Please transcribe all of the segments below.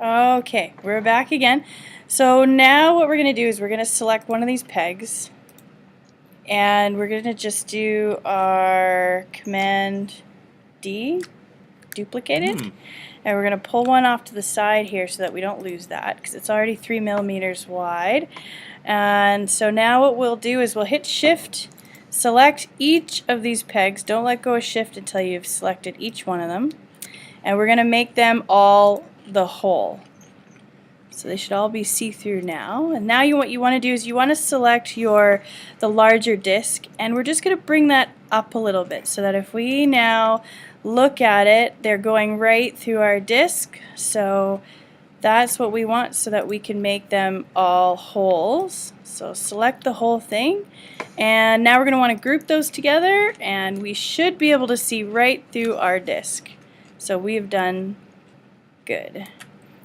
Okay, we're back again. So now what we're going to do is we're going to select one of these pegs, and we're going to just do our Command D, duplicate it, and we're going to pull one off to the side here so that we don't lose that because it's already 3 millimeters wide. And so now what we'll do is we'll hit Shift, select each of these pegs. Don't let go of Shift until you've selected each one of them. And we're going to make them all the whole. So they should all be see-through now. And now what you want to do is you want to select the larger disc, and we're just going to bring that up a little bit so that if we now look at it, they're going right through our disc. So that's what we want so that we can make them all holes. So select the whole thing, and now we're going to want to group those together, and we should be able to see right through our disc. So we've done good.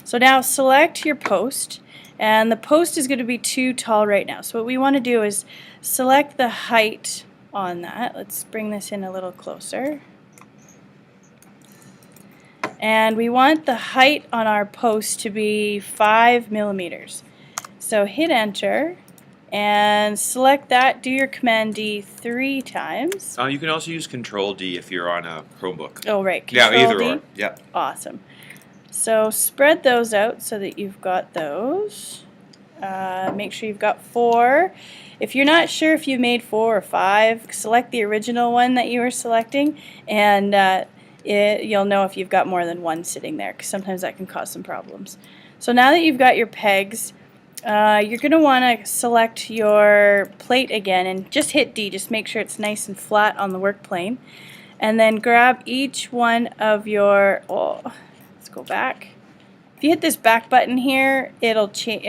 So now select your post, and the post is going to be too tall right now. So what we want to do is select the height on that. Let's bring this in a little closer. And we want the height on our post to be 5 millimeters. So hit enter and select that. Do your Command D 3 times. You can also use Control D if you're on a Chromebook. Oh, right. Control yeah, either D. or. Yep. Awesome. So spread those out so that you've got those. Make sure you've got 4. If you're not sure if you made 4 or 5, select the original one that you were selecting, and you'll know if you've got more than one sitting there, because sometimes that can cause some problems. So now that you've got your pegs, you're going to want to select your plate again and just hit D. Just make sure it's nice and flat on the work plane. And then grab each one of your... let's go back. If you hit this back button here, it'll take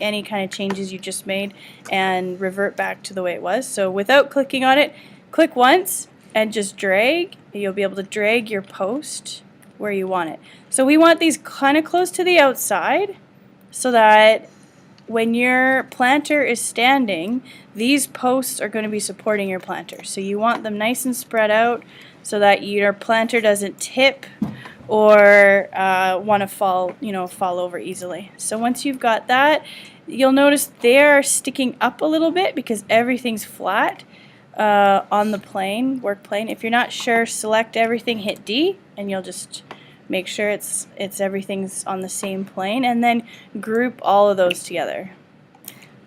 any kind of changes you just made and revert back to the way it was. So without clicking on it, click once and just drag. You'll be able to drag your post where you want it. So we want these kind of close to the outside so that when your planter is standing, these posts are going to be supporting your planter. So you want them nice and spread out so that your planter doesn't tip or want to fall over easily. So once you've got that, you'll notice they're sticking up a little bit because everything's flat on the work plane. If you're not sure, select everything, hit D, and you'll just make sure it's everything's on the same plane, and then group all of those together.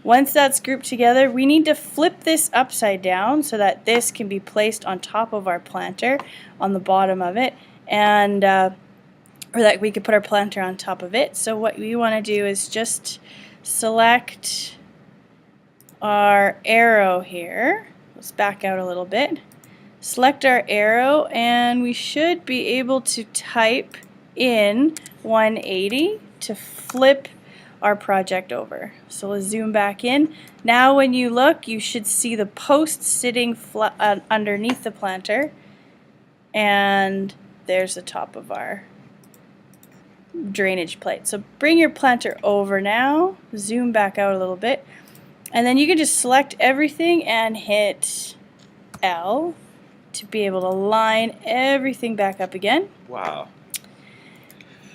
Once that's grouped together, we need to flip this upside down so that this can be placed on top of our planter on the bottom of it, and or that we could put our planter on top of it. So what we want to do is just select our arrow here. Let's back out a little bit. Select our arrow, and we should be able to type in 180 to flip our project over. So let's zoom back in. Now when you look, you should see the post sitting underneath the planter, and there's the top of our drainage plate. So bring your planter over now, zoom back out a little bit, and then you can just select everything and hit L to be able to line everything back up again. Wow.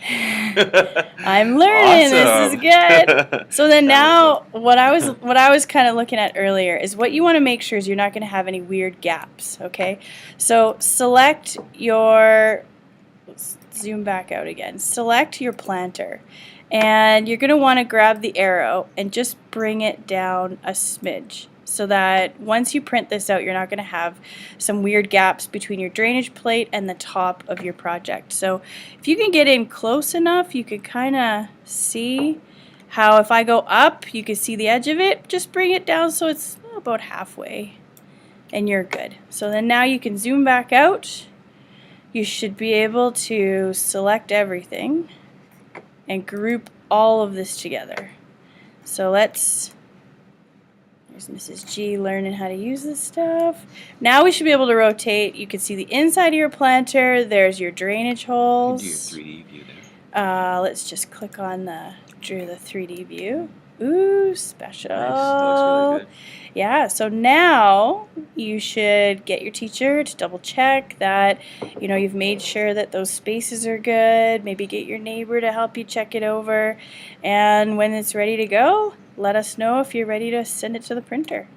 I'm learning. Awesome. This is good. So then now what I was kind of looking at earlier is what you want to make sure is you're not going to have any weird gaps, okay? So select your, let's zoom back out again. Select your planter, and you're going to want to grab the arrow and just bring it down a smidge, so that once you print this out, you're not going to have some weird gaps between your drainage plate and the top of your project. So if you can get in close enough, you can kind of see how if I go up, you can see the edge of it. Just bring it down so it's about halfway, and you're good. So then now you can zoom back out. You should be able to select everything and group all of this together. So there's Mrs. G learning how to use this stuff. Now we should be able to rotate. You can see the inside of your planter. There's your drainage holes. You can do a 3D view there. Let's just click on the 3D view. Ooh, special. Nice. That looks really good. Yeah, so now you should get your teacher to double check that, you've made sure that those spaces are good. Maybe get your neighbor to help you check it over. And when it's ready to go, let us know if you're ready to send it to the printer.